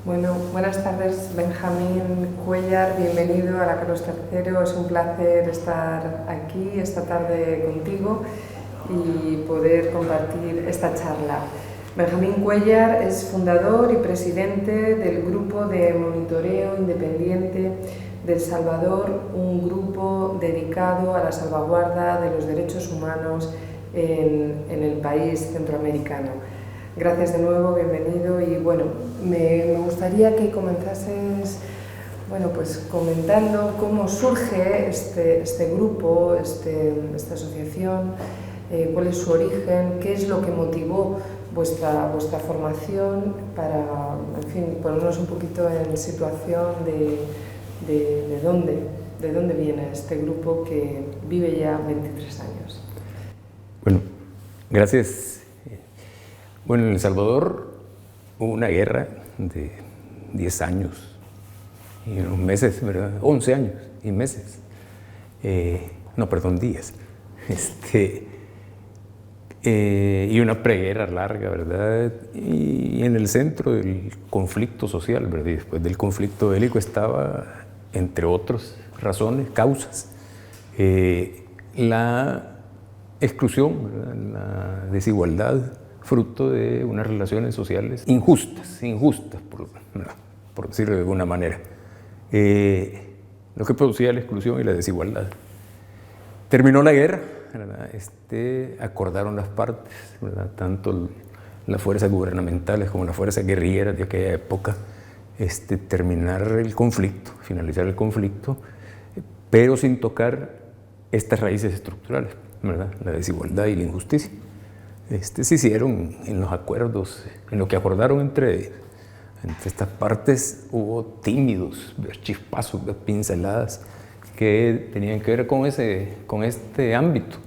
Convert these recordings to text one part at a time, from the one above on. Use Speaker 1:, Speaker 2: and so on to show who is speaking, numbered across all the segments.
Speaker 1: Bueno, buenas tardes, Benjamín Cuéllar, bienvenido a la Carlos III. Es un placer estar aquí esta tarde contigo y poder compartir esta charla. Benjamín Cuéllar es fundador y presidente del Grupo de Monitoreo Independiente de El Salvador, un grupo dedicado a la salvaguarda de los derechos humanos en el país centroamericano. Gracias de nuevo, bienvenido, y bueno, me gustaría que comenzases pues comentando cómo surge este grupo, esta asociación, cuál es su origen, qué es lo que motivó vuestra formación para, en fin, ponernos un poquito en situación de dónde viene este grupo que vive ya 23 años.
Speaker 2: Bueno, gracias. Bueno, en El Salvador hubo una guerra de 10 años y unos meses, ¿verdad? 11 años y meses. Días. Y una preguerra larga, ¿verdad? Y en el centro del conflicto social, ¿verdad? Y después del conflicto bélico estaba, entre otras razones, causas, la exclusión, ¿verdad? La desigualdad, fruto de unas relaciones sociales injustas, por decirlo de alguna manera, lo que producía la exclusión y la desigualdad. Terminó la guerra, ¿verdad? Acordaron las partes, ¿verdad? Tanto las fuerzas gubernamentales como las fuerzas guerrilleras de aquella época, terminar el conflicto, finalizar el conflicto, pero sin tocar estas raíces estructurales, ¿verdad? La desigualdad y la injusticia. Se hicieron en los acuerdos, en lo que acordaron entre estas partes. Hubo tímidos chispazos, pinceladas que tenían que ver con este ámbito,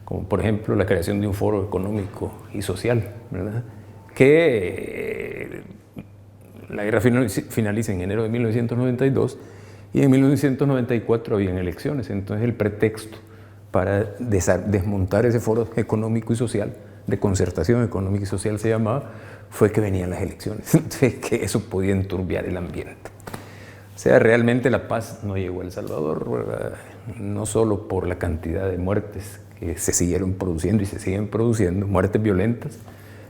Speaker 2: como por ejemplo la creación de un foro económico y social, ¿verdad? Que la guerra finaliza en enero de 1992 y en 1994 habían elecciones. Entonces el pretexto para desmontar ese foro económico y social, de concertación económica y social se llamaba, fue que venían las elecciones. Entonces, que eso podía enturbiar el ambiente. O sea, realmente la paz no llegó a El Salvador, ¿verdad? No solo por la cantidad de muertes que se siguieron produciendo y se siguen produciendo, muertes violentas,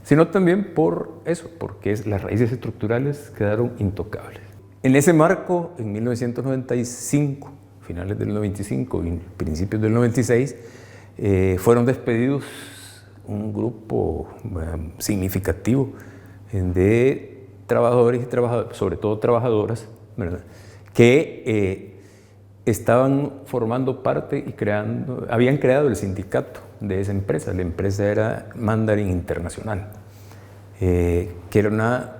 Speaker 2: sino también por eso, porque las raíces estructurales quedaron intocables. En ese marco, en 1995, finales del 95 y principios del 96, fueron despedidos un grupo significativo de trabajadores y trabajadoras, sobre todo trabajadoras, ¿verdad? Que estaban formando parte y habían creado el sindicato de esa empresa. La empresa era Mandarin Internacional, que era una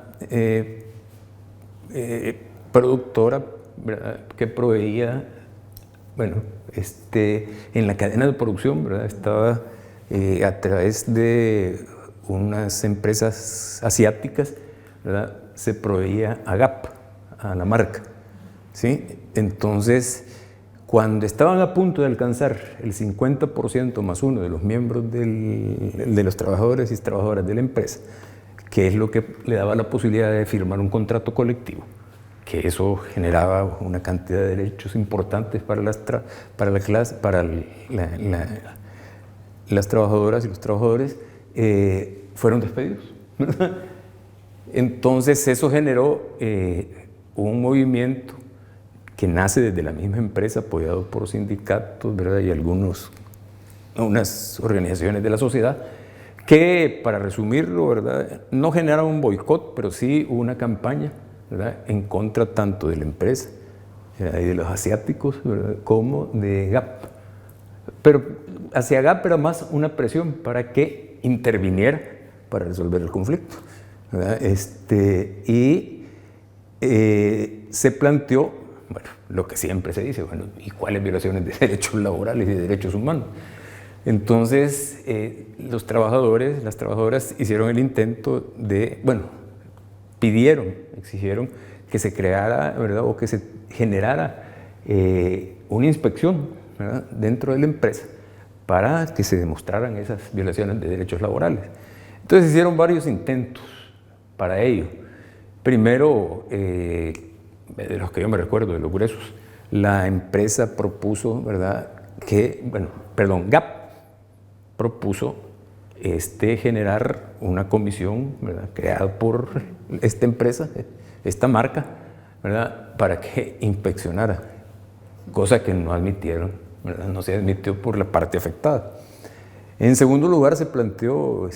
Speaker 2: productora, ¿verdad? Que proveía, en la cadena de producción, ¿verdad? Estaba a través de unas empresas asiáticas, ¿verdad? Se proveía a Gap, a la marca, ¿sí? Entonces, cuando estaban a punto de alcanzar el 50% más uno de los miembros de los trabajadores y trabajadoras de la empresa, que es lo que le daba la posibilidad de firmar un contrato colectivo, que eso generaba una cantidad de derechos importantes para las trabajadoras y los trabajadores, fueron despedidos. Entonces eso generó un movimiento que nace desde la misma empresa, apoyado por sindicatos, ¿verdad? Y unas organizaciones de la sociedad, que, para resumirlo, ¿verdad?, no generaron un boicot, pero sí una campaña, ¿verdad?, en contra tanto de la empresa, ¿verdad?, y de los asiáticos, ¿verdad?, como de Gap. Pero hacia Gap era más una presión para que interviniera para resolver el conflicto, ¿verdad? Se planteó, lo que siempre se dice, ¿y cuáles violaciones de derechos laborales y de derechos humanos? Entonces, los trabajadores, las trabajadoras hicieron el intento de, exigieron que se creara, ¿verdad?, o que se generara una inspección, ¿verdad?, dentro de la empresa para que se demostraran esas violaciones de derechos laborales. Entonces hicieron varios intentos para ello, Primero, de los que yo me recuerdo, de los gruesos, la empresa propuso, ¿verdad?, GAP propuso generar una comisión, ¿verdad?, creada por esta empresa, esta marca, ¿verdad?, para que inspeccionara, cosa que no admitieron, ¿verdad?, no se admitió por la parte afectada. En segundo lugar se planteó,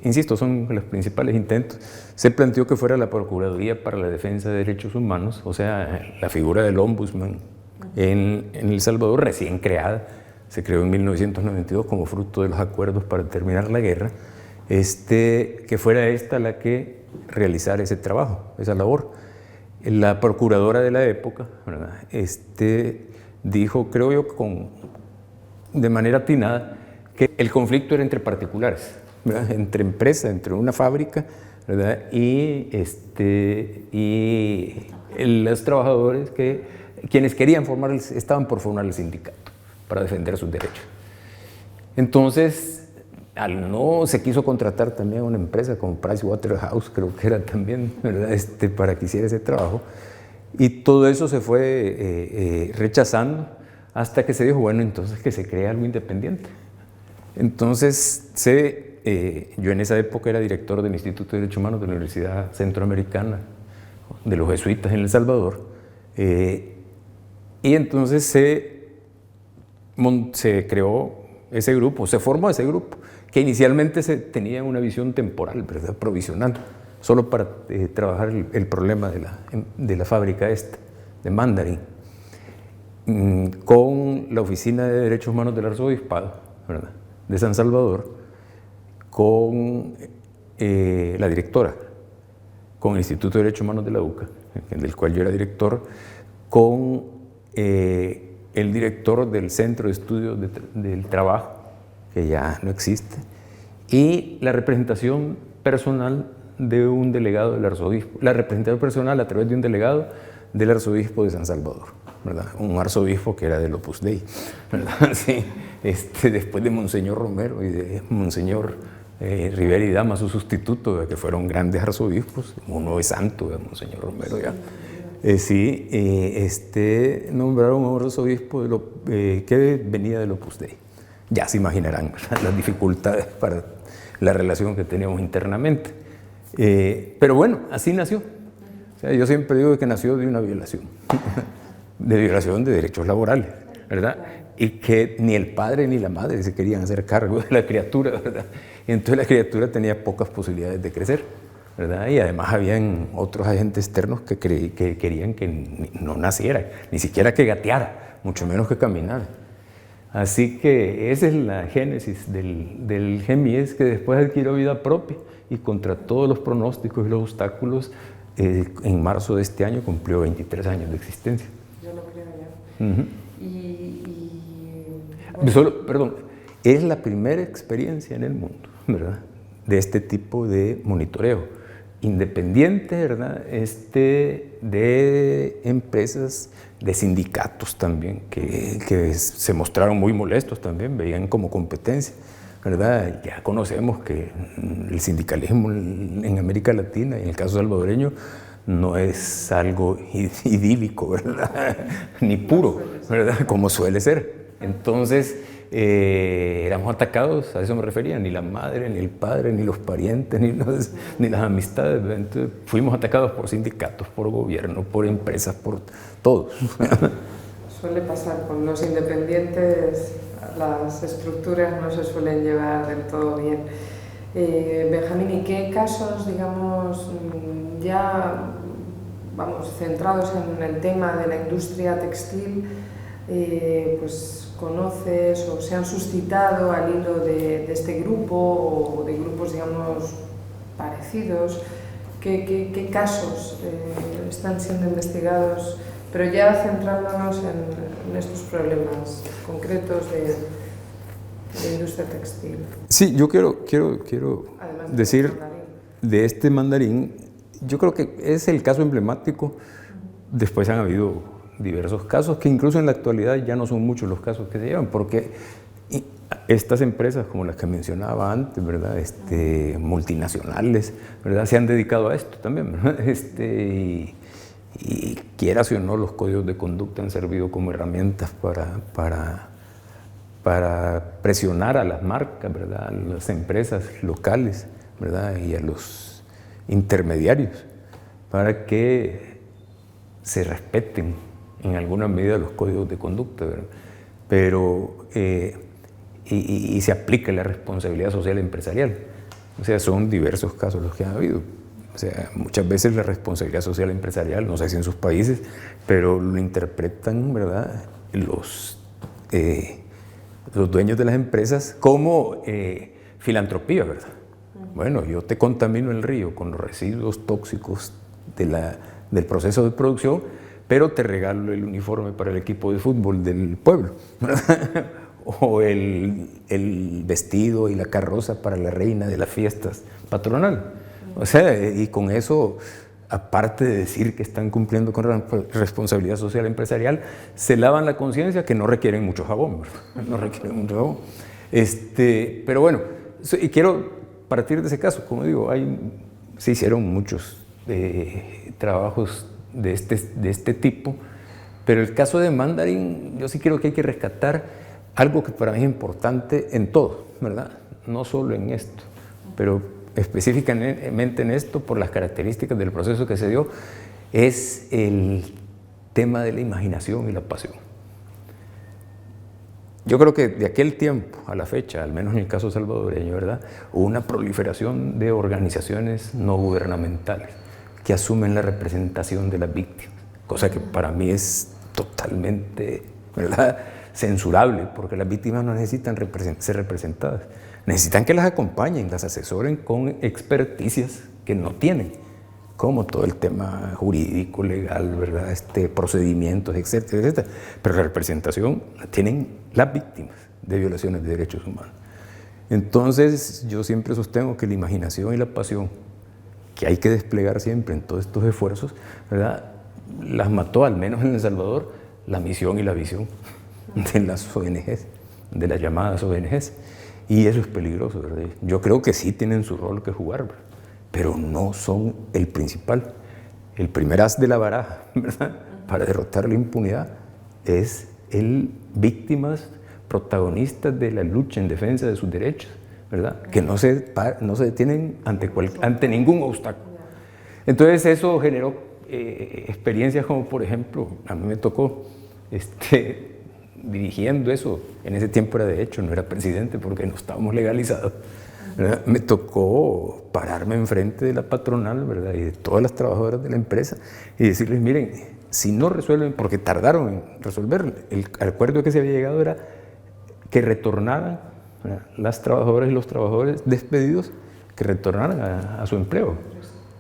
Speaker 2: insisto, son los principales intentos, se planteó que fuera la Procuraduría para la Defensa de Derechos Humanos, o sea, la figura del Ombudsman en El Salvador, recién creada, se creó en 1992 como fruto de los acuerdos para terminar la guerra, que fuera esta la que realizara ese trabajo, esa labor. La procuradora de la época, ¿verdad?, dijo, creo yo, de manera atinada, que el conflicto era entre particulares, ¿verdad?, entre empresas, entre una fábrica, ¿verdad?, y los trabajadores quienes querían estaban por formar el sindicato para defender sus derechos. Entonces, no se quiso contratar también a una empresa como Pricewaterhouse, creo que era también, ¿verdad?, para que hiciera ese trabajo, y todo eso se fue rechazando hasta que se dijo, bueno, entonces que se crea algo independiente. Entonces, yo en esa época era director del Instituto de Derechos Humanos de la Universidad Centroamericana, de los jesuitas en El Salvador, y entonces se creó ese grupo, se formó ese grupo, que inicialmente tenía una visión temporal, ¿verdad?, provisional, solo para trabajar el problema de la fábrica de Mandarin, con la Oficina de Derechos Humanos del Arzobispado, ¿verdad?, de San Salvador, con la directora, con el Instituto de Derechos Humanos de la UCA, del cual yo era director, con el director del Centro de Estudios del Trabajo, que ya no existe, y la representación personal de un delegado del arzobispo, la representación personal a través de un delegado del arzobispo de San Salvador, ¿verdad?, un arzobispo que era del Opus Dei, ¿verdad? Sí, después de Monseñor Romero y de Monseñor Rivera y Dama, su sustituto, que fueron grandes arzobispos, uno es santo, Monseñor Romero ya. Nombraron a un arzobispo que venía del Opus Dei. Ya se imaginarán, ¿verdad?, las dificultades para la relación que teníamos internamente. Pero bueno, así nació. O sea, yo siempre digo que nació de una violación, de violación de derechos laborales, ¿verdad? Y que ni el padre ni la madre se querían hacer cargo de la criatura, ¿verdad? Y entonces la criatura tenía pocas posibilidades de crecer, ¿verdad? Y además habían otros agentes externos que querían que no naciera, ni siquiera que gateara, mucho menos que caminara. Así que esa es la génesis del GEMIES, que después adquirió vida propia y contra todos los pronósticos y los obstáculos, en marzo de este año cumplió 23 años de existencia.
Speaker 1: Yo lo creo ya.
Speaker 2: Bueno. Es la primera experiencia en el mundo, ¿verdad?, de este tipo de monitoreo independiente, ¿verdad?, de empresas, de sindicatos también, que se mostraron muy molestos también, veían como competencia, ¿verdad? Ya conocemos que el sindicalismo en América Latina, y en el caso salvadoreño, no es algo idílico, ¿verdad?, ni puro, ¿verdad?, como suele ser. Entonces, éramos atacados, a eso me refería, ni la madre, ni el padre, ni los parientes, ni las amistades. Entonces, fuimos atacados por sindicatos, por gobierno, por empresas, por todos.
Speaker 1: Suele pasar con los independientes, las estructuras no se suelen llevar del todo bien. Benjamín, ¿y qué casos, digamos, ya centrados en el tema de la industria textil, pues conoces o se han suscitado al hilo de este grupo o de grupos, digamos, parecidos? ¿Qué casos están siendo investigados, pero ya centrándonos en estos problemas concretos de industria textil?
Speaker 2: Sí, yo quiero decir de este mandarín, yo creo que es el caso emblemático. Después han habido diversos casos que incluso en la actualidad ya no son muchos los casos que se llevan, porque estas empresas, como las que mencionaba antes, ¿verdad? Multinacionales, ¿verdad? Se han dedicado a esto también, ¿verdad? Y quieras o no, los códigos de conducta han servido como herramientas para presionar a las marcas, ¿verdad? A las empresas locales, ¿verdad? Y a los intermediarios para que se respeten en alguna medida los códigos de conducta, ¿verdad? Pero y se aplica la responsabilidad social empresarial. O sea, son diversos casos los que han habido. O sea, muchas veces la responsabilidad social empresarial, no sé si en sus países, pero lo interpretan, ¿verdad?, los dueños de las empresas como filantropía, ¿verdad? Bueno, yo te contamino el río con los residuos tóxicos del proceso de producción, pero te regalo el uniforme para el equipo de fútbol del pueblo, ¿verdad? O el vestido y la carroza para la reina de las fiestas patronales. O sea, y con eso, aparte de decir que están cumpliendo con la responsabilidad social empresarial, se lavan la conciencia que no requieren mucho jabón, ¿verdad? No requieren mucho jabón. Pero bueno, y quiero partir de ese caso. Como digo, se hicieron muchos trabajos de este tipo, pero el caso de Mandarin, yo sí creo que hay que rescatar algo que para mí es importante en todo, ¿verdad? No solo en esto, pero específicamente en esto, por las características del proceso que se dio, es el tema de la imaginación y la pasión. Yo creo que de aquel tiempo a la fecha, al menos en el caso salvadoreño, ¿verdad?, hubo una proliferación de organizaciones no gubernamentales que asumen la representación de las víctimas, cosa que para mí es totalmente, ¿verdad?, censurable, porque las víctimas no necesitan ser representadas, necesitan que las acompañen, las asesoren con experticias que no tienen, como todo el tema jurídico, legal, ¿verdad?, procedimientos, etcétera, etcétera. Pero la representación la tienen las víctimas de violaciones de derechos humanos. Entonces, yo siempre sostengo que la imaginación y la pasión que hay que desplegar siempre en todos estos esfuerzos, ¿verdad?, las mató, al menos en El Salvador, la misión y la visión de las ONGs, de las llamadas ONGs, y eso es peligroso, ¿verdad? Yo creo que sí tienen su rol que jugar, ¿verdad?, pero no son el principal. El primer as de la baraja, ¿verdad?, para derrotar la impunidad es el víctimas protagonistas de la lucha en defensa de sus derechos, ¿verdad?, que no se detienen ante ningún obstáculo. Entonces eso generó experiencias como, por ejemplo, a mí me tocó dirigiendo eso, en ese tiempo era de hecho, no era presidente porque no estábamos legalizados, ¿verdad?, me tocó pararme enfrente de la patronal, ¿verdad?, y de todas las trabajadoras de la empresa y decirles, miren, si no resuelven, porque tardaron en resolver, el acuerdo que se había llegado era que retornaran, ¿verdad?, las trabajadoras y los trabajadores despedidos, que retornaran a su empleo.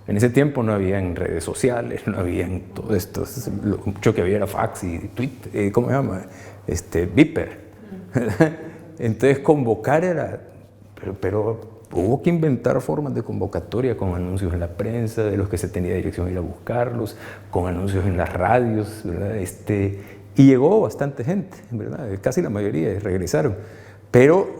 Speaker 2: En ese tiempo no habían redes sociales, no habían todo esto, lo mucho que había era fax y Twitter, ¿cómo se llama?, Viper. Entonces convocar era, pero hubo que inventar formas de convocatoria con anuncios en la prensa, de los que se tenía dirección a ir a buscarlos, con anuncios en las radios, ¿verdad?, y llegó bastante gente, ¿verdad?, casi la mayoría regresaron, pero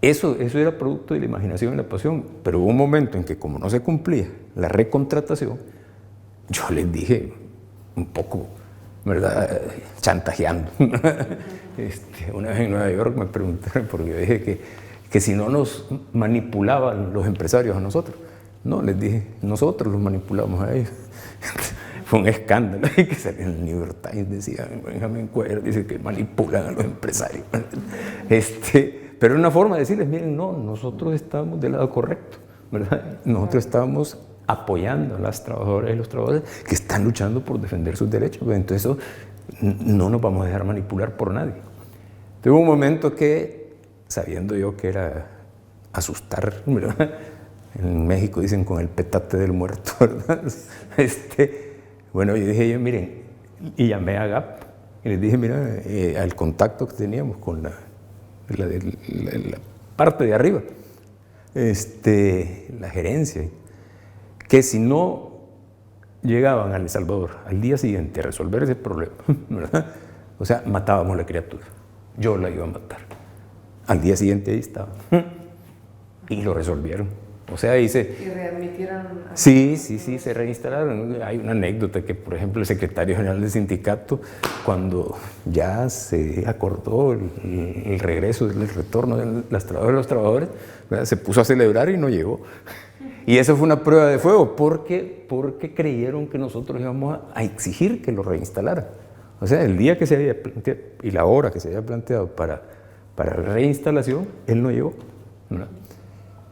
Speaker 2: eso era producto de la imaginación y la pasión, pero hubo un momento en que, como no se cumplía la recontratación, yo les dije un poco, ¿verdad?, chantajeando. Una vez en Nueva York me preguntaron, porque yo dije que si no nos manipulaban los empresarios a nosotros. No, les dije, nosotros los manipulamos a ellos. Fue un escándalo que salió en el New York Times, decía Benjamin Cuellar, dice que manipulan a los empresarios. Pero una forma de decirles, miren, no, nosotros estamos del lado correcto, ¿verdad? Nosotros estamos apoyando a las trabajadoras y los trabajadores que están luchando por defender sus derechos. Entonces eso no nos vamos a dejar manipular por nadie. Tuve un momento que, sabiendo yo que era asustar, ¿verdad?, en México dicen con el petate del muerto, ¿verdad?, bueno, yo dije, miren, y llamé a GAP y les dije, mira, al contacto que teníamos con la parte de arriba, la gerencia, que si no llegaban a El Salvador al día siguiente a resolver ese problema, ¿verdad?, o sea, matábamos a la criatura. yo la iba a matar. Al día siguiente ahí estaba. Y lo resolvieron. O sea, dice...
Speaker 1: ¿Y readmitieron?
Speaker 2: Sí, se reinstalaron. Hay una anécdota que, por ejemplo, el secretario general del sindicato, cuando ya se acordó el regreso, el retorno de los trabajadores, ¿verdad?, se puso a celebrar y no llegó. Y eso fue una prueba de fuego, porque creyeron que nosotros íbamos a exigir que lo reinstalaran. O sea, el día que se había planteado y la hora que se había planteado para la reinstalación, él no llegó, ¿verdad?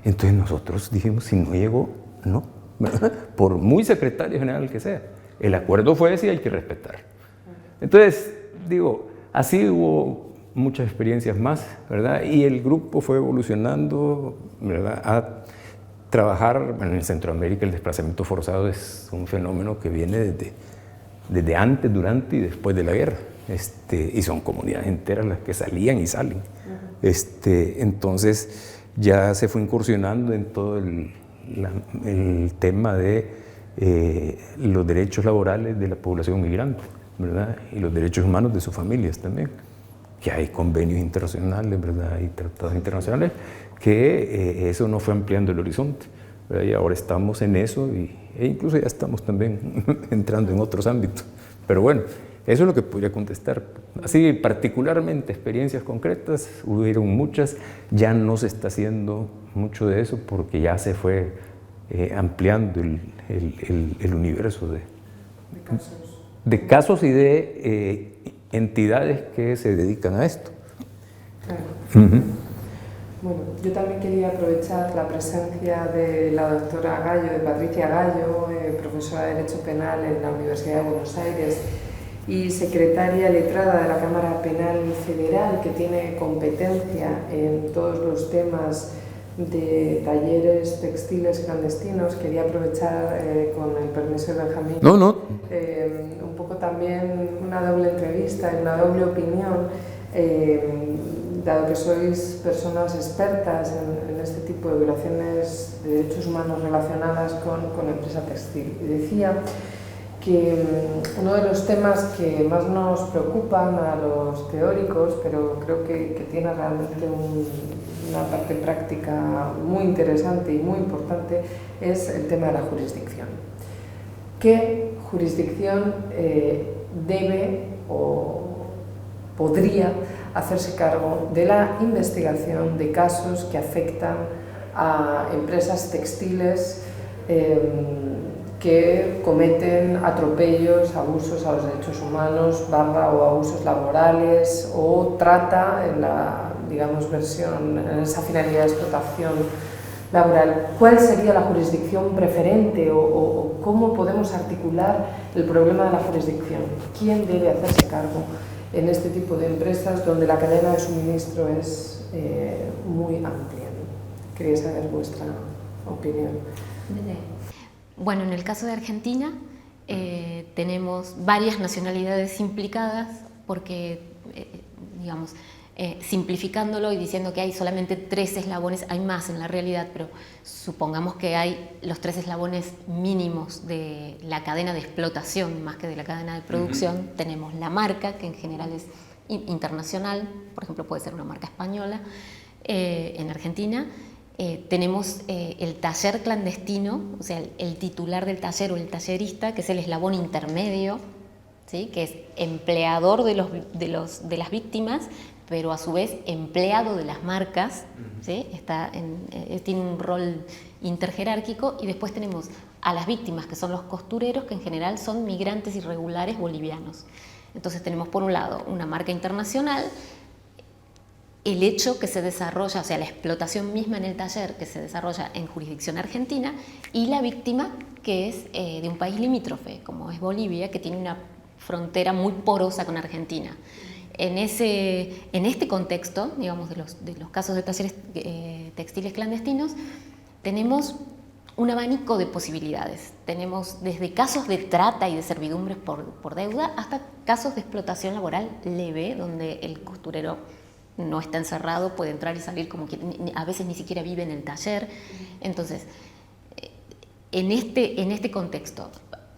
Speaker 2: Entonces nosotros dijimos, si no llegó, no, ¿verdad? Por muy secretario general que sea. El acuerdo fue ese y hay que respetar. Entonces, digo, así hubo muchas experiencias más, ¿verdad? Y el grupo fue evolucionando, ¿verdad?, a trabajar. Bueno, en Centroamérica el desplazamiento forzado es un fenómeno que viene desde antes, durante y después de la guerra. Y son comunidades enteras las que salían y salen. Entonces ya se fue incursionando en todo el tema de los derechos laborales de la población migrante, ¿verdad?, y los derechos humanos de sus familias también, que hay convenios internacionales, ¿verdad?, y tratados internacionales, que eso nos fue ampliando el horizonte, ¿verdad?, y ahora estamos en eso e incluso ya estamos también entrando en otros ámbitos. Pero bueno, eso es lo que podría contestar. Así, particularmente, experiencias concretas, hubieron muchas, ya no se está haciendo mucho de eso porque ya se fue ampliando el universo de casos y de entidades que se dedican a esto.
Speaker 1: Claro. Bueno, yo también quería aprovechar la presencia de la doctora Gallo, de Patricia Gallo, profesora de Derecho Penal en la Universidad de Buenos Aires y secretaria letrada de la Cámara Penal Federal, que tiene competencia en todos los temas de talleres textiles clandestinos. Quería aprovechar, con el permiso de Benjamín, un poco también una doble entrevista, una doble opinión, dado que sois personas expertas en este tipo de violaciones de derechos humanos relacionadas con la empresa textil. Y decía que uno de los temas que más nos preocupan a los teóricos, pero creo que tiene realmente una parte práctica muy interesante y muy importante, es el tema de la jurisdicción. ¿Qué jurisdicción debe o podría hacerse cargo de la investigación de casos que afectan a empresas textiles que cometen atropellos, abusos a los derechos humanos, o abusos laborales o trata en la, digamos, versión, en esa finalidad de explotación laboral? ¿Cuál sería la jurisdicción preferente o cómo podemos articular el problema de la jurisdicción? ¿Quién debe hacerse cargo en este tipo de empresas donde la cadena de suministro es muy amplia? Quería saber vuestra opinión.
Speaker 3: Bueno, en el caso de Argentina tenemos varias nacionalidades implicadas porque, digamos, simplificándolo y diciendo que hay solamente 3 eslabones, hay más en la realidad, pero supongamos que hay los 3 eslabones mínimos de la cadena de explotación más que de la cadena de producción. Tenemos la marca, que en general es internacional, por ejemplo puede ser una marca española. En Argentina tenemos el taller clandestino, o sea, el titular del taller o el tallerista, que es el eslabón intermedio, ¿sí?, que es empleador de las víctimas, pero a su vez empleado de las marcas, ¿sí? Tiene un rol interjerárquico. Y después tenemos a las víctimas, que son los costureros, que en general son migrantes irregulares bolivianos. Entonces tenemos por un lado una marca internacional, el hecho que se desarrolla, o sea, la explotación misma en el taller que se desarrolla en jurisdicción argentina, y la víctima que es de un país limítrofe, como es Bolivia, que tiene una frontera muy porosa con Argentina. En este contexto, digamos, de los casos de talleres textiles clandestinos, tenemos un abanico de posibilidades. Tenemos desde casos de trata y de servidumbres por deuda hasta casos de explotación laboral leve, donde el costurero no está encerrado, puede entrar y salir como quiere, a veces ni siquiera vive en el taller. Entonces, en este contexto,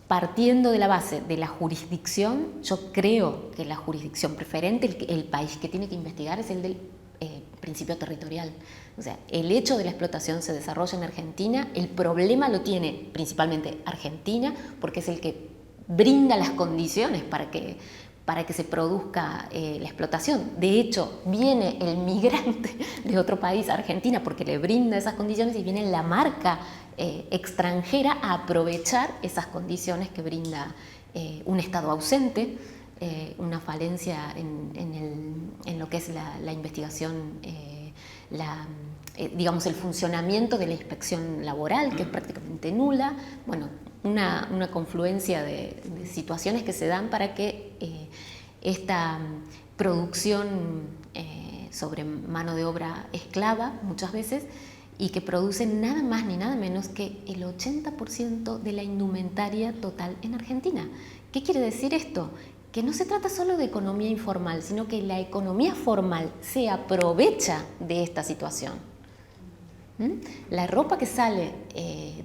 Speaker 3: partiendo de la base de la jurisdicción, yo creo que la jurisdicción preferente, el país que tiene que investigar es el del principio territorial. O sea, el hecho de la explotación se desarrolla en Argentina, el problema lo tiene principalmente Argentina, porque es el que brinda las condiciones para que se produzca la explotación. De hecho, viene el migrante de otro país, Argentina, porque le brinda esas condiciones, y viene la marca extranjera a aprovechar esas condiciones que brinda un Estado ausente, una falencia en lo que es la investigación, digamos, el funcionamiento de la inspección laboral, que es prácticamente nula. Bueno, una confluencia de situaciones que se dan para que esta producción sobre mano de obra esclava, muchas veces, y que produce nada más ni nada menos que el 80% de la indumentaria total en Argentina. ¿Qué quiere decir esto? Que no se trata solo de economía informal, sino que la economía formal se aprovecha de esta situación. La ropa que sale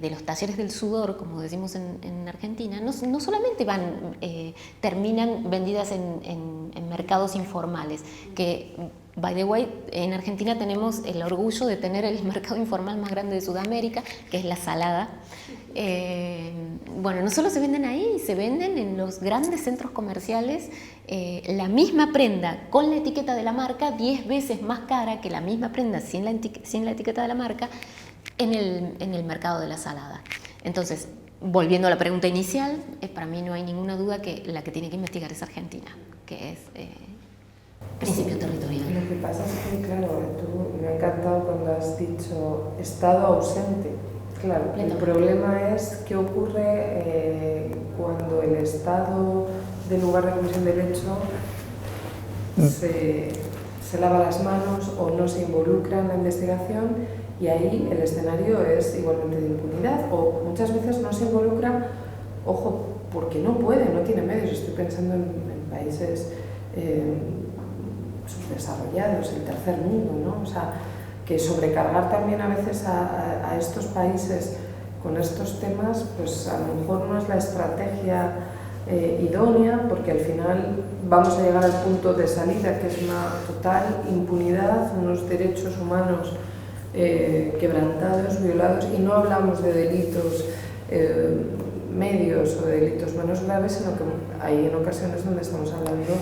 Speaker 3: de los talleres del sudor, como decimos en Argentina, no solamente terminan vendidas en mercados informales, que, by the way, en Argentina tenemos el orgullo de tener el mercado informal más grande de Sudamérica, que es la salada. Bueno, no solo se venden ahí, se venden en los grandes centros comerciales, la misma prenda con la etiqueta de la marca 10 veces más cara que la misma prenda sin la etiqueta de la marca en el mercado de la salada. Entonces, volviendo a la pregunta inicial, para mí no hay ninguna duda que la que tiene que investigar es Argentina, que es principio territorial.
Speaker 1: Lo que pasa es que, claro, me ha encantado cuando has dicho Estado ausente. Claro, el problema es qué ocurre cuando el Estado, de lugar de comisión de derecho, se lava las manos o no se involucra en la investigación, y ahí el escenario es igualmente de impunidad, o muchas veces no se involucra, ojo, porque no puede, no tiene medios. Estoy pensando en países subdesarrollados, el tercer mundo, ¿no? O sea, que sobrecargar también a veces a estos países con estos temas, pues a lo mejor no es la estrategia idónea, porque al final vamos a llegar al punto de salida, que es una total impunidad, unos derechos humanos quebrantados, violados, y no hablamos de delitos medios o de delitos menos graves, sino que hay en ocasiones donde estamos hablando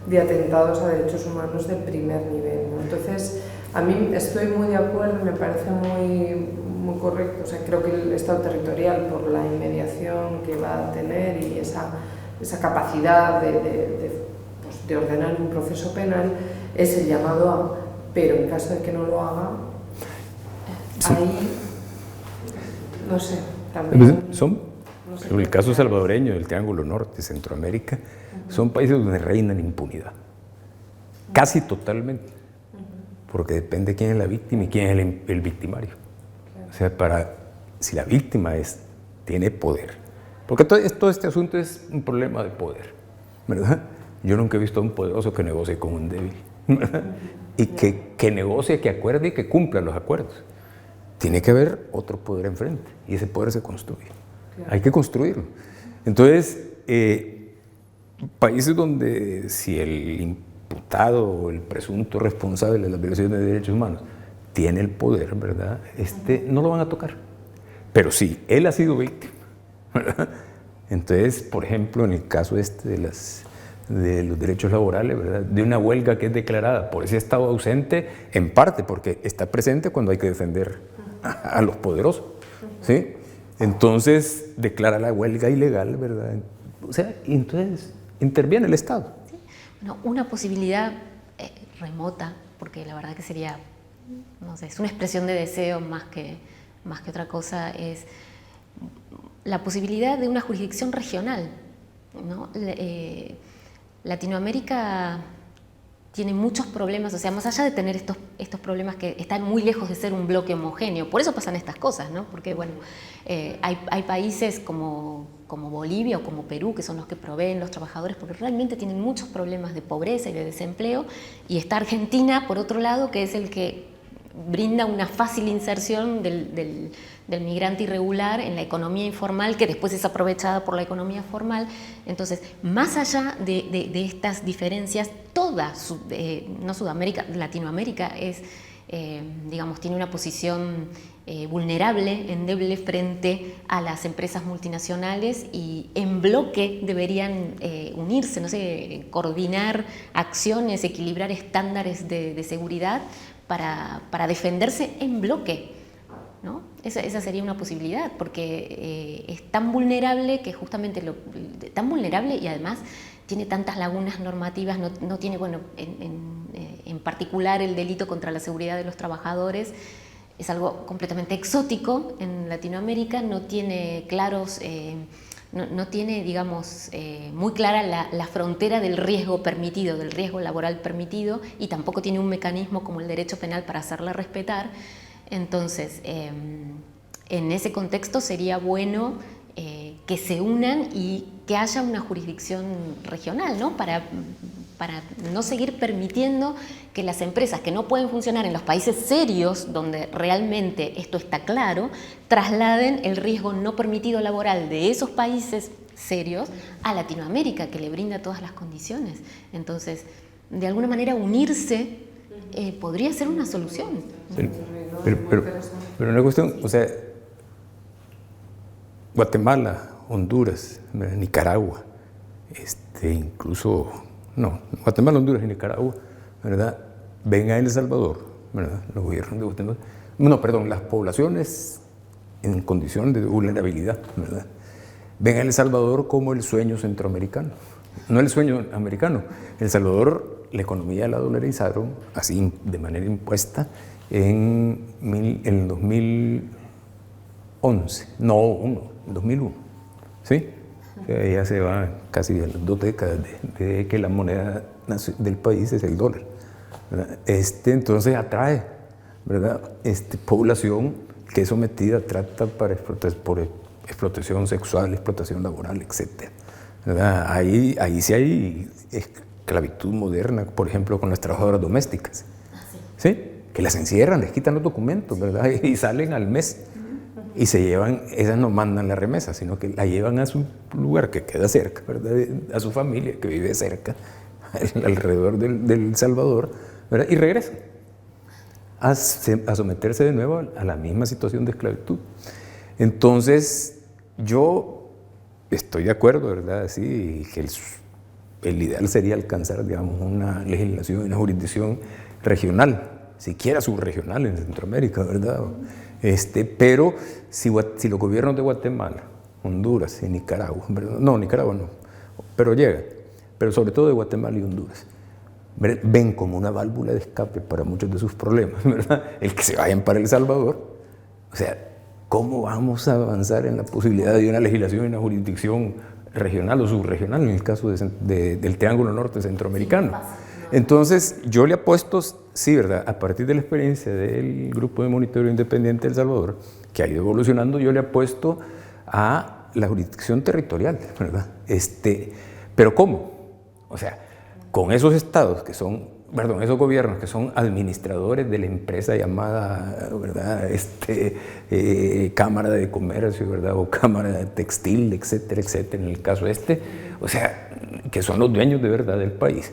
Speaker 1: de atentados a derechos humanos de primer nivel, ¿no? Entonces, a mí estoy muy de acuerdo, me parece muy correcto. O sea, creo que el Estado territorial, por la inmediación que va a tener y esa capacidad de ordenar un proceso penal, es el llamado a, pero en caso de que no lo haga, sí, ahí, no sé, también...
Speaker 2: En el caso salvadoreño, del Triángulo Norte, Centroamérica, son países donde reina la impunidad, casi totalmente, porque depende quién es la víctima y quién es el victimario. O sea, si la víctima tiene poder, porque todo este asunto es un problema de poder, ¿verdad? Yo nunca he visto a un poderoso que negocie con un débil, ¿verdad? Y que negocie, que acuerde y que cumpla los acuerdos. Tiene que haber otro poder enfrente, y ese poder se construye. Hay que construirlo. Entonces, países donde si el imputado o el presunto responsable de las violaciones de derechos humanos tiene el poder, ¿verdad? No lo van a tocar. Pero sí, él ha sido víctima, ¿verdad? Entonces, por ejemplo, en el caso de los derechos laborales, ¿verdad? De una huelga que es declarada por ese Estado ausente, en parte porque está presente cuando hay que defender a los poderosos, ¿sí? Entonces declara la huelga ilegal, ¿verdad? O sea, entonces interviene el Estado.
Speaker 3: Sí. Bueno, una posibilidad remota, porque la verdad que sería, no sé, es una expresión de deseo más que otra cosa, es la posibilidad de una jurisdicción regional, ¿no? Latinoamérica tiene muchos problemas, o sea, más allá de tener estos problemas que están muy lejos de ser un bloque homogéneo, por eso pasan estas cosas, ¿no? Porque, bueno, hay países como Bolivia o como Perú, que son los que proveen los trabajadores, porque realmente tienen muchos problemas de pobreza y de desempleo, y está Argentina, por otro lado, que es el que brinda una fácil inserción del migrante irregular en la economía informal, que después es aprovechada por la economía formal. Entonces, más allá de estas diferencias, no Sudamérica, Latinoamérica es, digamos, tiene una posición vulnerable, endeble frente a las empresas multinacionales, y en bloque deberían unirse, no sé, coordinar acciones, equilibrar estándares de seguridad para defenderse en bloque, ¿no? Esa sería una posibilidad, porque es tan vulnerable que justamente tan vulnerable, y además tiene tantas lagunas normativas, no tiene, bueno, en particular el delito contra la seguridad de los trabajadores es algo completamente exótico en Latinoamérica, no tiene claros, no tiene, digamos, muy clara la frontera del riesgo permitido, del riesgo laboral permitido, y tampoco tiene un mecanismo como el derecho penal para hacerla respetar. Entonces, en ese contexto sería bueno que se unan y que haya una jurisdicción regional, ¿no? Para no seguir permitiendo que las empresas que no pueden funcionar en los países serios, donde realmente esto está claro, trasladen el riesgo no permitido laboral de esos países serios a Latinoamérica, que le brinda todas las condiciones. Entonces, de alguna manera unirse podría ser una solución.
Speaker 2: Pero una cuestión, o sea, Guatemala, Honduras, Nicaragua, incluso, no, Guatemala, Honduras y Nicaragua, ¿verdad? Ven a El Salvador, ¿verdad? Los gobiernos de Guatemala, no, perdón, las poblaciones en condición de vulnerabilidad, ¿verdad? Ven a El Salvador como el sueño centroamericano, no el sueño americano. El Salvador, la economía la dolarizaron, así de manera impuesta, en 2011, no, 2001, ¿sí? O sea, ya se va casi a las 2 décadas de que la moneda del país es el dólar, ¿verdad? Entonces atrae, ¿verdad? Población que es sometida a trata por explotación sexual, explotación laboral, etc. ¿Verdad? Ahí sí hay esclavitud moderna, por ejemplo, con las trabajadoras domésticas, ¿sí? Que las encierran, les quitan los documentos, ¿verdad? Y salen al mes. Y se llevan, esas no mandan la remesa, sino que la llevan a su lugar que queda cerca, ¿verdad? A su familia que vive cerca, alrededor del Salvador, ¿verdad? Y regresan a someterse de nuevo a la misma situación de esclavitud. Entonces, yo estoy de acuerdo, ¿verdad? Sí, que el ideal sería alcanzar, digamos, una legislación, una jurisdicción regional, siquiera subregional en Centroamérica, ¿verdad? Pero si los gobiernos de Guatemala, Honduras y Nicaragua, ¿verdad? No, Nicaragua no, pero llega, pero sobre todo de Guatemala y Honduras, ven como una válvula de escape para muchos de sus problemas, ¿verdad? El que se vayan para El Salvador. O sea, ¿cómo vamos a avanzar en la posibilidad de una legislación y una jurisdicción regional o subregional en el caso del Triángulo Norte Centroamericano? Entonces, yo le apuesto, sí, ¿verdad? A partir de la experiencia del Grupo de Monitoreo Independiente de El Salvador, que ha ido evolucionando, yo le apuesto a la jurisdicción territorial, ¿verdad? Pero ¿cómo? O sea, con esos estados que son, perdón, esos gobiernos que son administradores de la empresa llamada, ¿verdad? Cámara de Comercio, ¿verdad? O Cámara de Textil, etcétera, etcétera, en el caso o sea, que son los dueños de verdad del país.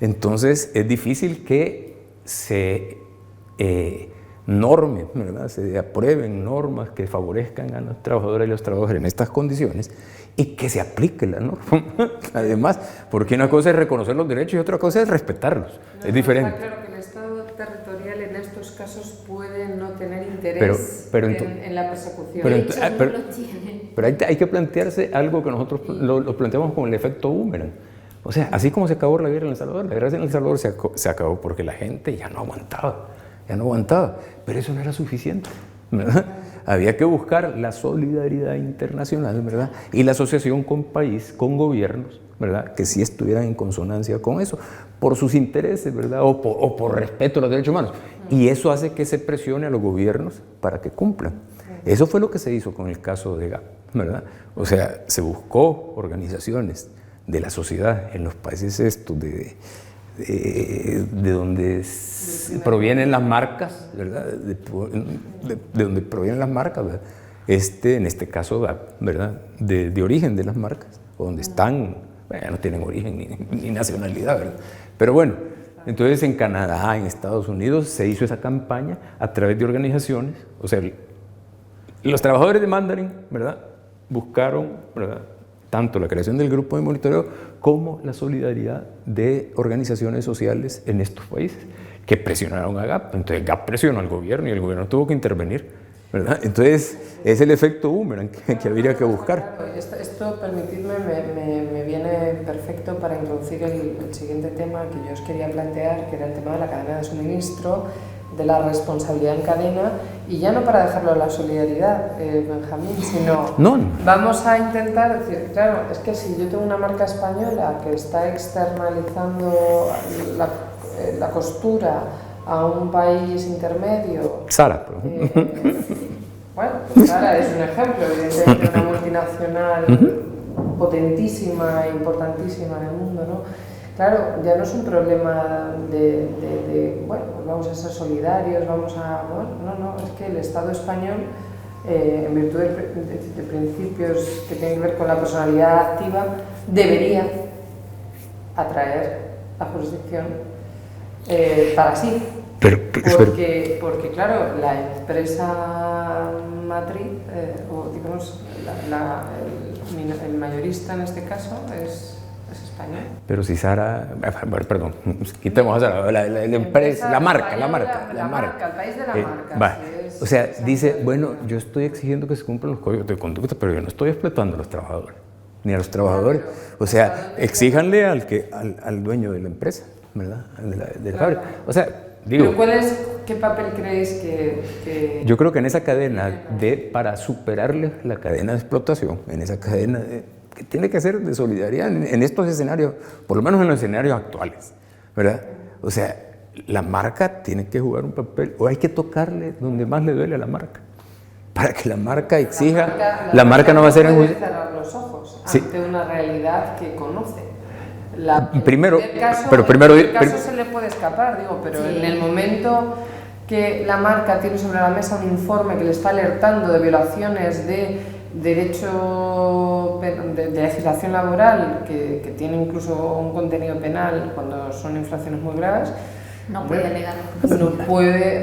Speaker 2: Entonces, es difícil que se normen, ¿verdad? Se aprueben normas que favorezcan a los trabajadores y los trabajadores en estas condiciones y que se aplique la norma. Además, porque una cosa es reconocer los derechos y otra cosa es respetarlos. Es diferente.
Speaker 1: Está claro que el Estado territorial en estos casos puede no tener interés en la persecución.
Speaker 2: Pero hay que plantearse algo que nosotros lo planteamos con el efecto boomerang. O sea, así como se acabó la guerra en El Salvador, la guerra en El Salvador se acabó porque la gente ya no aguantaba, pero eso no era suficiente, ¿verdad? Había que buscar la solidaridad internacional, ¿verdad? Y la asociación con país, con gobiernos, ¿verdad? Que sí estuvieran en consonancia con eso, por sus intereses, ¿verdad? O por respeto a los derechos humanos. Y eso hace que se presione a los gobiernos para que cumplan. Eso fue lo que se hizo con el caso de GAP, ¿verdad? O sea, se buscó organizaciones de la sociedad en los países de donde provienen las marcas, ¿verdad? De donde provienen las marcas, ¿verdad? En este caso, ¿verdad? De origen de las marcas, o donde están, bueno, no tienen origen ni nacionalidad, ¿verdad? Pero bueno, entonces en Canadá, en Estados Unidos, se hizo esa campaña a través de organizaciones, o sea, los trabajadores de Mandarin, ¿verdad? Buscaron, ¿verdad?, tanto la creación del grupo de monitoreo como la solidaridad de organizaciones sociales en estos países que presionaron a GAP. Entonces GAP presionó al gobierno y el gobierno tuvo que intervenir, ¿verdad? Entonces es el efecto boomerang que habría que buscar.
Speaker 1: Esto, permitidme, me viene perfecto para introducir el siguiente tema que yo os quería plantear, que era el tema de la cadena de suministro, de la responsabilidad en cadena, y ya no para dejarlo a la solidaridad, Benjamín, sino vamos a intentar decir, claro, es que si yo tengo una marca española que está externalizando la costura a un país intermedio...
Speaker 2: Zara, por ejemplo.
Speaker 1: Bueno, pues Zara es un ejemplo, evidentemente, una multinacional potentísima, importantísima en el mundo, ¿no? Claro, ya no es un problema bueno, pues vamos a ser solidarios, bueno, no, es que el Estado español, en virtud de principios que tienen que ver con la personalidad activa, debería atraer la jurisdicción para sí. Porque claro, la empresa matriz, o digamos, el mayorista en este caso es español.
Speaker 2: Pero si Zara, perdón, quitemos a Zara, la empresa, la marca,
Speaker 1: el país de la marca.
Speaker 2: O sea, dice, bueno, yo estoy exigiendo que se cumplan los códigos de conducta, pero yo no estoy explotando a los trabajadores, ni a los trabajadores. O sea, exíjanle al dueño de la empresa, ¿verdad? De la fábrica. O sea, digo...
Speaker 1: ¿Pero qué papel creéis que...?
Speaker 2: Yo creo que en esa cadena, para superarle la cadena de explotación, en esa cadena que tiene que ser de solidaridad en estos escenarios, por lo menos en los escenarios actuales, ¿verdad? O sea, la marca tiene que jugar un papel, o hay que tocarle donde más le duele a la marca, para que la marca exija, la marca no va a ser...
Speaker 1: No puede cerrar los ojos ante una realidad que conoce.
Speaker 2: Primero
Speaker 1: se le puede escapar, digo, pero sí. En el momento que la marca tiene sobre la mesa un informe que le está alertando de violaciones de derecho de legislación laboral que tiene incluso un contenido penal cuando son infracciones muy graves,
Speaker 3: no puede alegar.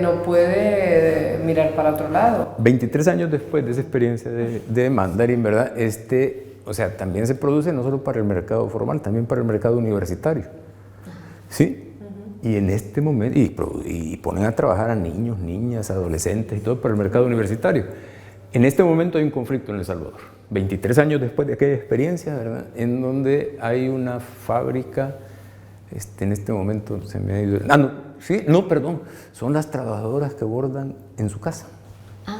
Speaker 1: No puede mirar para otro lado.
Speaker 2: 23 años después de esa experiencia de Mandarin, ¿verdad? O sea, también se produce no solo para el mercado formal, también para el mercado universitario. ¿Sí? Y en este momento, y ponen a trabajar a niños, niñas, adolescentes y todo para el mercado universitario. En este momento hay un conflicto en El Salvador, 23 años después de aquella experiencia, ¿verdad? En donde hay una fábrica, en este momento se me ha ido... perdón, son las trabajadoras que bordan en su casa.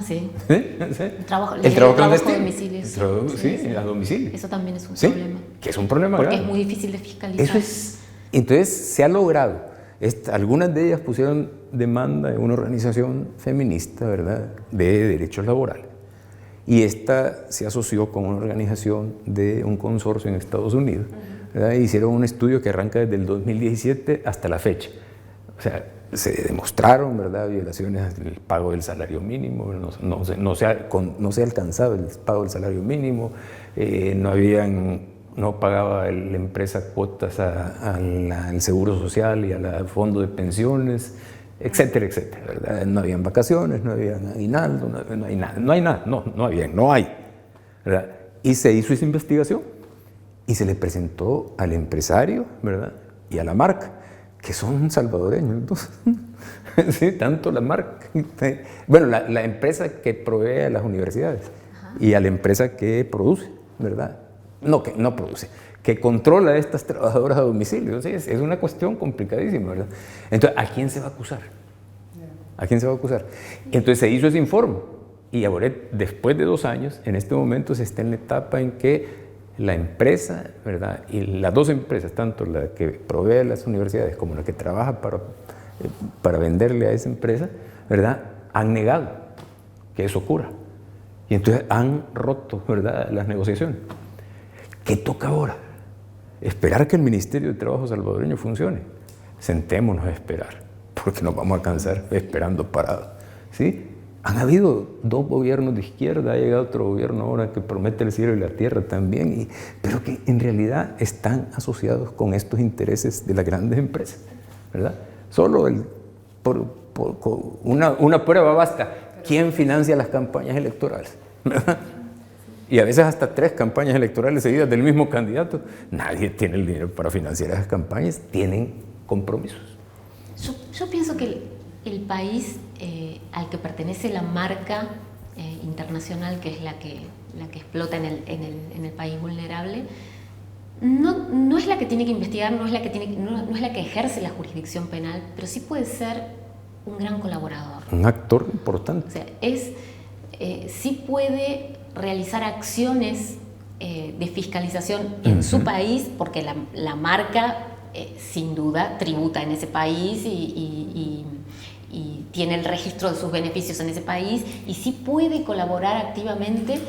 Speaker 3: Sí.
Speaker 2: ¿Sí?
Speaker 3: El trabajo
Speaker 2: clandestino.
Speaker 3: A domicilio.
Speaker 2: Sí, a domicilio.
Speaker 3: Eso también es un problema.
Speaker 2: Que es un problema
Speaker 3: porque
Speaker 2: grave.
Speaker 3: Es muy difícil de fiscalizar.
Speaker 2: Entonces se ha logrado. Algunas de ellas pusieron demanda en una organización feminista, ¿verdad?, de derechos laborales. Y esta se asoció con una organización de un consorcio en Estados Unidos, ¿verdad? Hicieron un estudio que arranca desde el 2017 hasta la fecha. O sea, se demostraron, ¿verdad?, violaciones del pago del salario mínimo, no se ha alcanzado el pago del salario mínimo, no pagaba la empresa cuotas al Seguro Social y al Fondo de Pensiones, etcétera, etcétera, ¿verdad? No habían vacaciones, no había aguinaldo, no hay, ¿verdad? Y se hizo esa investigación y se le presentó al empresario, ¿verdad?, y a la marca, que son salvadoreños, sí, tanto la marca, bueno, la empresa que provee a las universidades y a la empresa que produce, ¿verdad? Que no produce, que controla a estas trabajadoras a domicilio. ¿Sí? Es una cuestión complicadísima, ¿verdad? Entonces, ¿a quién se va a acusar? ¿A quién se va a acusar? Entonces se hizo ese informe y ahora, después de 2 años, en este momento se está en la etapa en que la empresa, ¿verdad?, y las dos empresas, tanto la que provee a las universidades como la que trabaja para venderle a esa empresa, ¿verdad?, han negado que eso ocurra. Y entonces han roto, ¿verdad?, las negociaciones. ¿Qué toca ahora? Esperar que el Ministerio de Trabajo salvadoreño funcione. sentémonos a esperar, porque nos vamos a cansar esperando parados, ¿sí? Han habido 2 gobiernos de izquierda, ha llegado otro gobierno ahora que promete el cielo y la tierra también, pero que en realidad están asociados con estos intereses de las grandes empresas, ¿verdad? Solo una prueba basta. ¿Quién financia las campañas electorales? ¿Verdad? Y a veces hasta 3 campañas electorales seguidas del mismo candidato. Nadie tiene el dinero para financiar esas campañas, tienen compromisos.
Speaker 3: Yo pienso que el país al que pertenece la marca internacional, que es la que explota en el país vulnerable, no es la que tiene que investigar, no es la que ejerce la jurisdicción penal, pero sí puede ser un gran colaborador.
Speaker 2: Un actor importante.
Speaker 3: O sea, sí puede realizar acciones de fiscalización en su país, porque la marca sin duda tributa en ese país y tiene el registro de sus beneficios en ese país, y sí puede colaborar activamente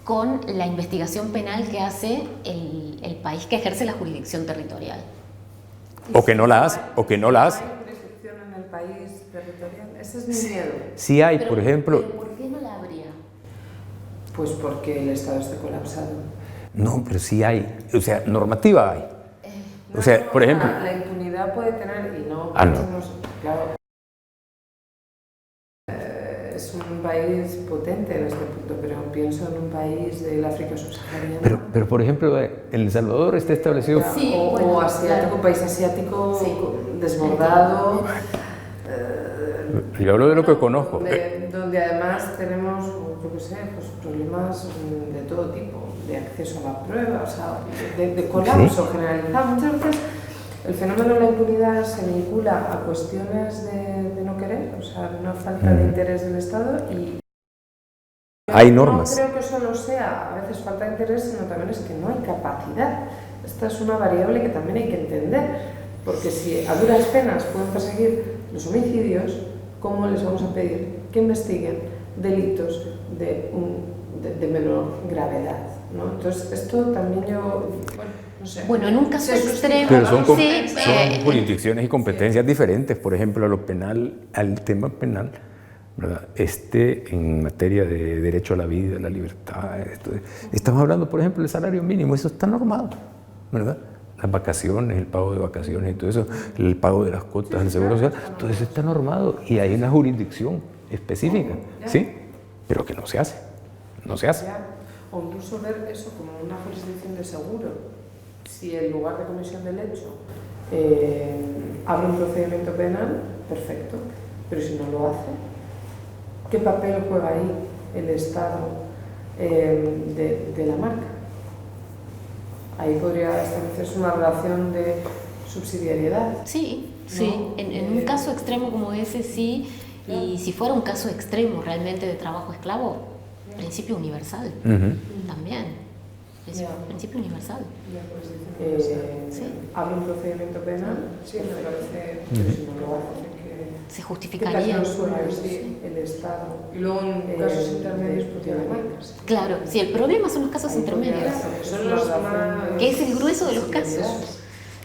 Speaker 3: con la investigación penal que hace el país que ejerce la jurisdicción territorial.
Speaker 2: O que no la hace, o que no la hace.
Speaker 1: ¿Hay jurisdicción en el país territorial? Ese es mi miedo.
Speaker 2: Sí hay, por ejemplo...
Speaker 3: ¿Pero por qué no la habría?
Speaker 1: Pues porque el Estado está colapsado.
Speaker 2: No, pero sí hay. O sea, normativa hay. O sea, por ejemplo...
Speaker 1: La impunidad puede tener, y no... Claro, es un país potente en este punto, pero pienso en un país del África subsahariana.
Speaker 2: Pero por ejemplo, en El Salvador está establecido...
Speaker 3: Sí,
Speaker 1: o asiático, un país asiático desbordado.
Speaker 2: Yo hablo de lo que conozco.
Speaker 1: Donde además tenemos, yo qué sé, pues problemas de todo tipo, de acceso a la prueba, o sea, de colapso generalizado. Muchas veces el fenómeno de la impunidad se vincula a cuestiones de no querer, o sea, una falta de interés del Estado, y
Speaker 2: hay normas.
Speaker 1: No creo que solo sea a veces falta de interés, sino también es que no hay capacidad. Esta es una variable que también hay que entender, porque si a duras penas pueden perseguir los homicidios, ¿cómo les vamos a pedir que investiguen delitos de menor gravedad, ¿no? Entonces, esto también no sé.
Speaker 3: Bueno, en un caso extremo...
Speaker 2: Pero son jurisdicciones y competencias diferentes. Por ejemplo, a lo penal, al tema penal, ¿verdad? En materia de derecho a la vida, a la libertad, estamos hablando, por ejemplo, del salario mínimo, eso está normado, ¿verdad? Las vacaciones, el pago de vacaciones y todo eso, el pago de las cuotas del Seguro Social, todo eso está normado y hay una jurisdicción específica, ¿sí? Pero que no se hace, no se hace.
Speaker 1: O incluso ver eso como una jurisdicción de seguro. Si en lugar de comisión del hecho abre un procedimiento penal, perfecto, pero si no lo hace, ¿qué papel juega ahí el Estado de la marca? Ahí podría establecerse una relación de subsidiariedad.
Speaker 3: Sí,
Speaker 1: ¿no?
Speaker 3: sí. En un caso extremo como ese, sí. Claro. Y si fuera un caso extremo realmente de trabajo esclavo, principio universal también. Principio universal.
Speaker 1: Sí. Abre un procedimiento penal, sí, me parece, pero si no lo hace,
Speaker 3: se justificaría.
Speaker 1: El Estado. Y luego en casos intermedios, pues tiene marcas.
Speaker 3: Claro, sí, el problema son los casos intermedios.
Speaker 1: Son los más...
Speaker 3: Que es el grueso de los casos.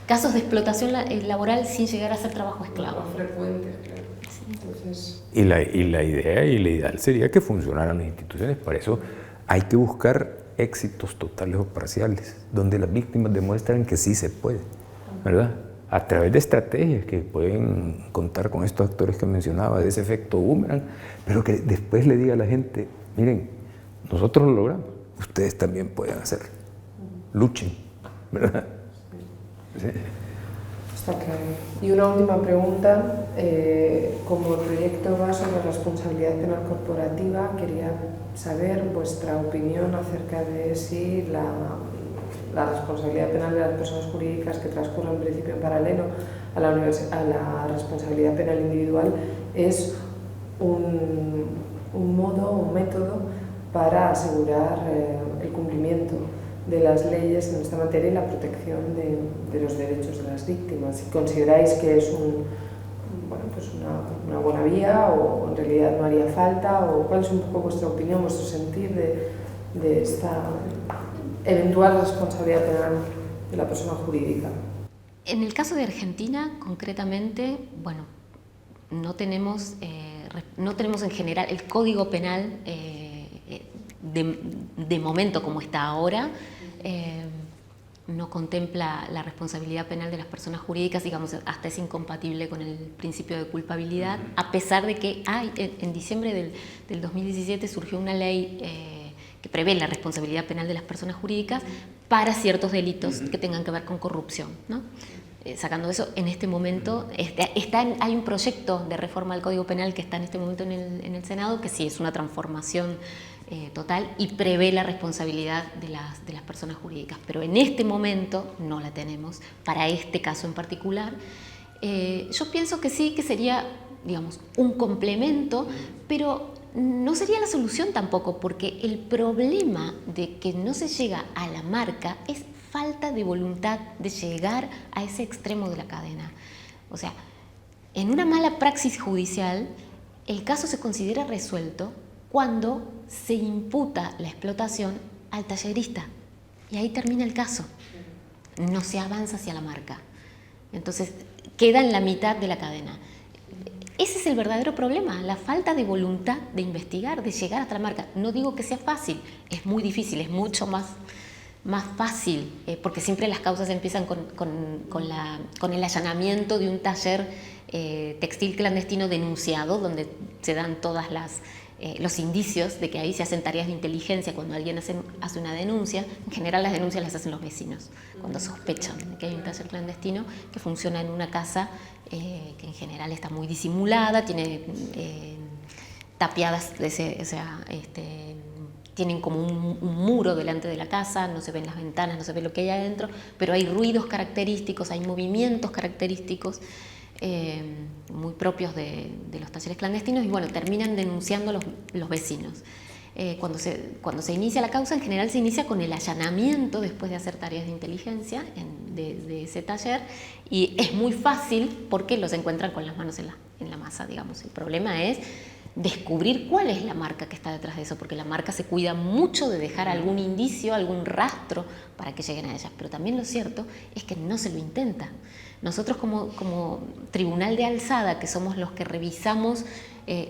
Speaker 3: Casos de explotación laboral sin llegar a ser trabajo esclavo.
Speaker 1: Más frecuentes, claro. Sí. Entonces...
Speaker 2: Y la idea y la ideal sería que funcionaran las instituciones. Para eso hay que buscar éxitos totales o parciales, donde las víctimas demuestran que sí se puede, ¿verdad? A través de estrategias que pueden contar con estos actores que mencionaba, de ese efecto boomerang, pero que después le diga a la gente, miren, nosotros lo logramos, ustedes también pueden hacerlo, luchen, ¿verdad? Sí.
Speaker 1: Está claro. Y una última pregunta, como el proyecto va sobre responsabilidad penal corporativa, quería saber vuestra opinión acerca de si la responsabilidad penal de las personas jurídicas que transcurre en principio en paralelo a la responsabilidad penal individual es un modo, un método para asegurar el cumplimiento de las leyes en esta materia y la protección de los derechos de las víctimas. Si consideráis que es una buena vía o en realidad no haría falta, o cuál es un poco vuestra opinión, vuestro sentir de esta eventual responsabilidad penal de la persona jurídica.
Speaker 3: En el caso de Argentina, concretamente, bueno, no tenemos en general el Código Penal de momento como está ahora, no contempla la responsabilidad penal de las personas jurídicas, digamos, hasta es incompatible con el principio de culpabilidad, a pesar de que en diciembre del 2017 surgió una ley que prevé la responsabilidad penal de las personas jurídicas para ciertos delitos que tengan que ver con corrupción, ¿no? Sacando eso, en este momento hay un proyecto de reforma del Código Penal que está en este momento en el Senado, que sí es una transformación total y prevé la responsabilidad de las personas jurídicas, pero en este momento no la tenemos, para este caso en particular. Yo pienso que sí, que sería, digamos, un complemento, pero no sería la solución tampoco, porque el problema de que no se llega a la marca es falta de voluntad de llegar a ese extremo de la cadena. O sea, en una mala praxis judicial, el caso se considera resuelto cuando se imputa la explotación al tallerista. Y ahí termina el caso. No se avanza hacia la marca. Entonces, queda en la mitad de la cadena. Ese es el verdadero problema, la falta de voluntad de investigar, de llegar hasta la marca. No digo que sea fácil, es muy difícil, es mucho más fácil, porque siempre las causas empiezan con el allanamiento de un taller textil clandestino denunciado, donde se dan todas los indicios de que ahí se hacen tareas de inteligencia cuando alguien hace una denuncia. En general las denuncias las hacen los vecinos, cuando sospechan de que hay un taller clandestino que funciona en una casa que en general está muy disimulada, tiene tapiadas, tienen como un muro delante de la casa, no se ven las ventanas, no se ve lo que hay adentro, pero hay ruidos característicos, hay movimientos característicos muy propios de los talleres clandestinos y bueno, terminan denunciando los vecinos. Cuando se inicia la causa, en general se inicia con el allanamiento después de hacer tareas de inteligencia de ese taller y es muy fácil porque los encuentran con las manos en la masa, digamos. El problema es descubrir cuál es la marca que está detrás de eso, porque la marca se cuida mucho de dejar algún indicio, algún rastro para que lleguen a ellas, pero también lo cierto es que no se lo intenta. Nosotros como tribunal de alzada, que somos los que revisamos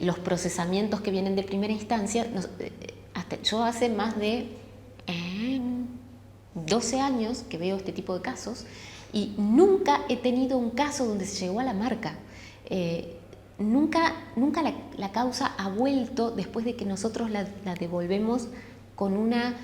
Speaker 3: los procesamientos que vienen de primera instancia, yo hace más de 12 años que veo este tipo de casos y nunca he tenido un caso donde se llegó a la marca. Nunca la causa ha vuelto después de que nosotros la devolvemos con una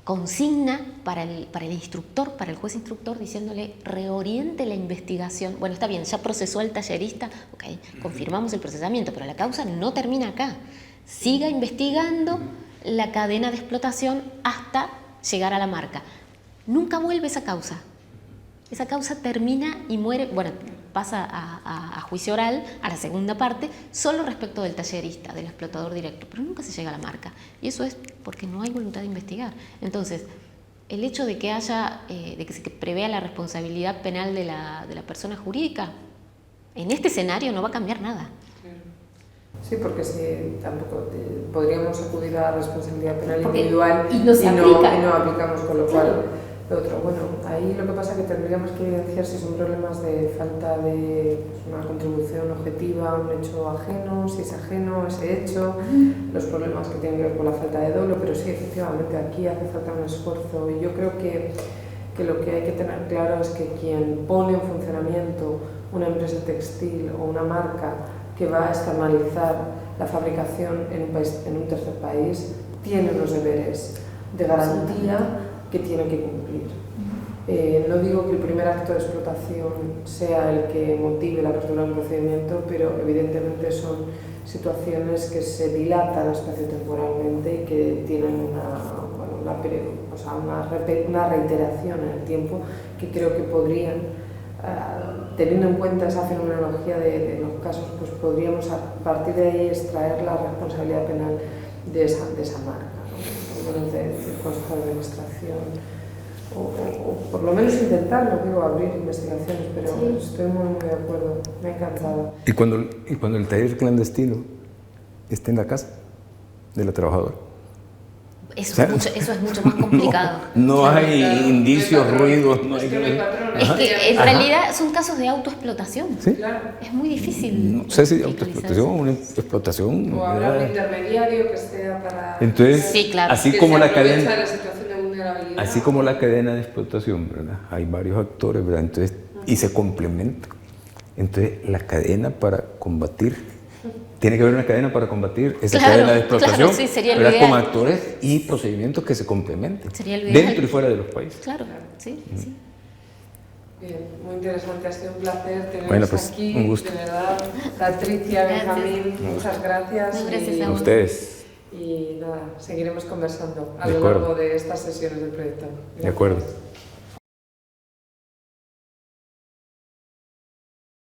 Speaker 3: consigna para el instructor, para el juez instructor, diciéndole reoriente la investigación. Bueno, está bien, ya procesó al tallerista, ok, confirmamos el procesamiento, pero la causa no termina acá. Siga investigando la cadena de explotación hasta llegar a la marca. Nunca vuelve esa causa. Esa causa termina y muere, bueno, pasa a juicio oral, a la segunda parte, solo respecto del tallerista, del explotador directo, pero nunca se llega a la marca. Y eso es porque no hay voluntad de investigar. Entonces, el hecho de que de que se prevea la responsabilidad penal de la persona jurídica, en este escenario no va a cambiar nada.
Speaker 1: Sí, porque si tampoco podríamos acudir a la responsabilidad penal individual y no aplicamos, con lo cual lo otro. Bueno, ahí lo que pasa es que tendríamos que evidenciar si son problemas de falta de una contribución objetiva, un hecho ajeno, si es ajeno ese hecho, los problemas que tienen que ver con la falta de dolo, pero sí, efectivamente, aquí hace falta un esfuerzo y yo creo que lo que hay que tener claro es que quien pone en funcionamiento una empresa textil o una marca que va a externalizar la fabricación en un tercer país, tiene unos deberes de garantía que tiene que cumplir. No digo que el primer acto de explotación sea el que motive la apertura de un procedimiento, pero evidentemente son situaciones que se dilatan espaciotemporalmente y que tienen una reiteración en el tiempo que creo que podrían, teniendo en cuenta esa fenomenología de los casos, pues podríamos a partir de ahí extraer la responsabilidad penal de esa marca, ¿no? Por lo menos del Consejo de Administración, o por lo menos intentarlo, digo, abrir investigaciones, pero sí. Estoy muy de acuerdo, me ha encantado.
Speaker 2: ¿Y cuando el taller clandestino esté en la casa de la trabajadora?
Speaker 3: Eso, eso es mucho más complicado.
Speaker 2: No hay
Speaker 1: Claro,
Speaker 2: indicios,
Speaker 1: patrón,
Speaker 2: ruidos, no
Speaker 1: es
Speaker 2: hay...
Speaker 1: que no hay patrón.
Speaker 3: Es que en
Speaker 2: Ajá.
Speaker 3: realidad son casos de autoexplotación.
Speaker 2: ¿Sí?
Speaker 1: Claro.
Speaker 3: Es muy difícil.
Speaker 2: No sé si de
Speaker 3: fiscalizar
Speaker 2: autoexplotación o
Speaker 3: eso.
Speaker 2: una explotación.
Speaker 1: O habrá un
Speaker 2: ¿verdad?
Speaker 1: intermediario que sea para...
Speaker 2: Entonces,
Speaker 3: Sí, claro.
Speaker 2: así
Speaker 1: que
Speaker 2: como
Speaker 1: se
Speaker 2: la
Speaker 1: aprovecha
Speaker 2: cadena...
Speaker 1: de la situación de vulnerabilidad.
Speaker 2: Así como la cadena de explotación, ¿verdad? Hay varios actores, ¿verdad? Entonces, y se complementan. Entonces, la cadena para combatir, tiene que haber una cadena para combatir esa
Speaker 3: Claro,
Speaker 2: cadena de explotación,
Speaker 3: claro, sí, sería lo
Speaker 2: ¿verdad?
Speaker 3: ideal.
Speaker 2: Como actores y procedimientos que se complementen
Speaker 3: Sería lo ideal.
Speaker 2: dentro y fuera de los países.
Speaker 3: Claro, sí, sí.
Speaker 1: Bien, muy interesante, ha sido un placer teneros
Speaker 2: Bueno, pues,
Speaker 1: aquí,
Speaker 2: un gusto.
Speaker 1: de verdad. Patricia,
Speaker 3: Gracias.
Speaker 1: Benjamín, muchas gracias.
Speaker 3: No, gracias
Speaker 1: y,
Speaker 3: a
Speaker 2: A ustedes,
Speaker 1: y nada, seguiremos conversando a
Speaker 2: De
Speaker 1: lo
Speaker 2: acuerdo.
Speaker 1: largo de estas sesiones del proyecto.
Speaker 2: de acuerdo.